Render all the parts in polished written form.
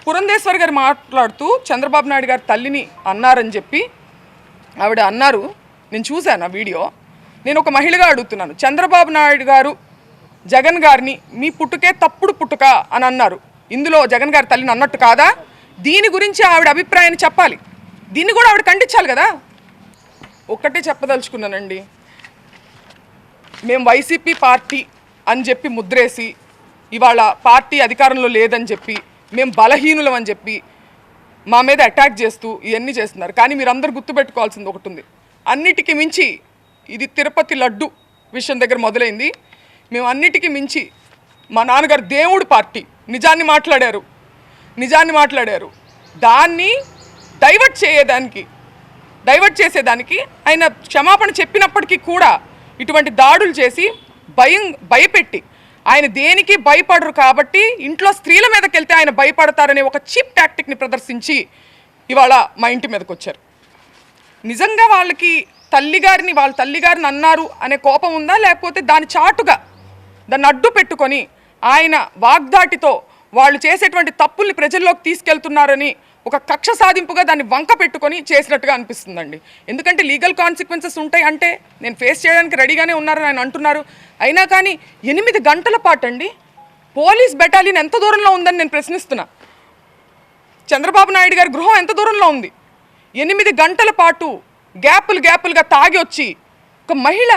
పురంధేశ్వర్ గారు మాట్లాడుతూ చంద్రబాబు నాయుడు గారు తల్లిని అన్నారని చెప్పి ఆవిడ అన్నారు. నేను చూశాను ఆ వీడియో. నేను ఒక మహిళగా అడుగుతున్నాను, చంద్రబాబు నాయుడు గారు జగన్ గారిని మీ పుట్టుకే తప్పుడు పుట్టుక అని అన్నారు. ఇందులో జగన్ గారి తల్లిని అన్నట్టు కాదా? దీని గురించి ఆవిడ అభిప్రాయాన్ని చెప్పాలి. దీన్ని కూడా ఆవిడ ఖండించాలి కదా. ఒక్కటే చెప్పదలుచుకున్నానండి, మేము వైసీపీ పార్టీ అని చెప్పి ముద్రేసి ఇవాళ పార్టీ అధికారంలో లేదని చెప్పి మేము బలహీనులం అని చెప్పి మా మీద అటాక్ చేస్తూ ఇవన్నీ చేస్తున్నారు. కానీ మీరందరూ గుర్తుపెట్టుకోవాల్సింది ఒకటి ఉంది, అన్నిటికీ మించి ఇది తిరుపతి లడ్డు విషయం దగ్గర మొదలైంది. మేము అన్నిటికీ మించి మా నాన్నగారు దేవుడు పార్టీ నిజాన్ని మాట్లాడారు. దాన్ని డైవర్ట్ చేసేదానికి ఆయన క్షమాపణ చెప్పినప్పటికీ కూడా ఇటువంటి దాడులు చేసి భయపెట్టి ఆయన దేనికి భయపడరు కాబట్టి ఇంట్లో స్త్రీల మీదకి వెళ్తే ఆయన భయపడతారనే ఒక చీప్ టాక్టిక్ని ప్రదర్శించి ఇవాళ మా ఇంటి మీదకి వచ్చారు. నిజంగా వాళ్ళ తల్లిగారిని అన్నారు అనే కోపం ఉందా, లేకపోతే దాని చాటుగా దాన్ని అడ్డు పెట్టుకొని ఆయన వాగ్దాటితో వాళ్ళు చేసేటువంటి తప్పుల్ని ప్రజల్లోకి తీసుకెళ్తున్నారని ఒక కక్ష సాధింపుగా దాన్ని వంక పెట్టుకొని చేసినట్టుగా అనిపిస్తుందండి. ఎందుకంటే లీగల్ కాన్సిక్వెన్సెస్ ఉంటాయి అంటే నేను ఫేస్ చేయడానికి రెడీగానే ఉన్నారని ఆయన అంటున్నారు. అయినా కానీ 8 గంటల పాటు అండి పోలీస్ బెటాలియన్ ఎంత దూరంలో ఉందని నేను ప్రశ్నిస్తున్నా. చంద్రబాబు నాయుడు గారి గృహం ఎంత దూరంలో ఉంది? 8 గంటల పాటు గ్యాపులుగా తాగి వచ్చి ఒక మహిళ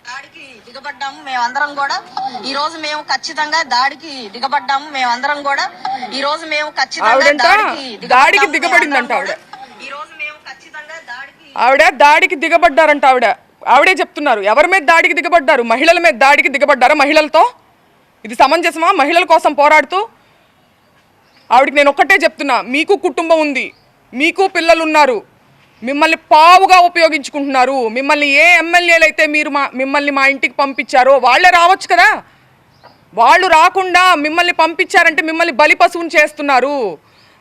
దాడికి దిగబడ్డాము మేమందరం కూడా. ఈ రోజు మేము ఖచ్చితంగా దాడికి దిగబడ్డాము మేమందరం కూడా. ఈ రోజు మేము ఖచ్చితంగా దాడికి దిగబడిందంట ఆవిడ. ఈ రోజు మేము ఖచ్చితంగా దాడికి దిగబడ్డారంట ఆవిడే చెప్తున్నారు. ఎవరి మీద దాడికి దిగబడ్డారు? మహిళల మీద దాడికి దిగబడ్డారా? మహిళలతో ఇది సమంజసమా? మహిళల కోసం పోరాడుతూ ఆవిడకి నేను ఒక్కటే చెప్తున్నా, మీకు కుటుంబం ఉంది, మీకు పిల్లలు ఉన్నారు, మిమ్మల్ని పావుగా ఉపయోగించుకుంటున్నారు. మిమ్మల్ని ఏ ఎమ్మెల్యేలు అయితే మిమ్మల్ని మా ఇంటికి పంపించారో వాళ్ళే రావచ్చు కదా. వాళ్ళు రాకుండా మిమ్మల్ని పంపించారంటే మిమ్మల్ని బలి పశువుని చేస్తున్నారు.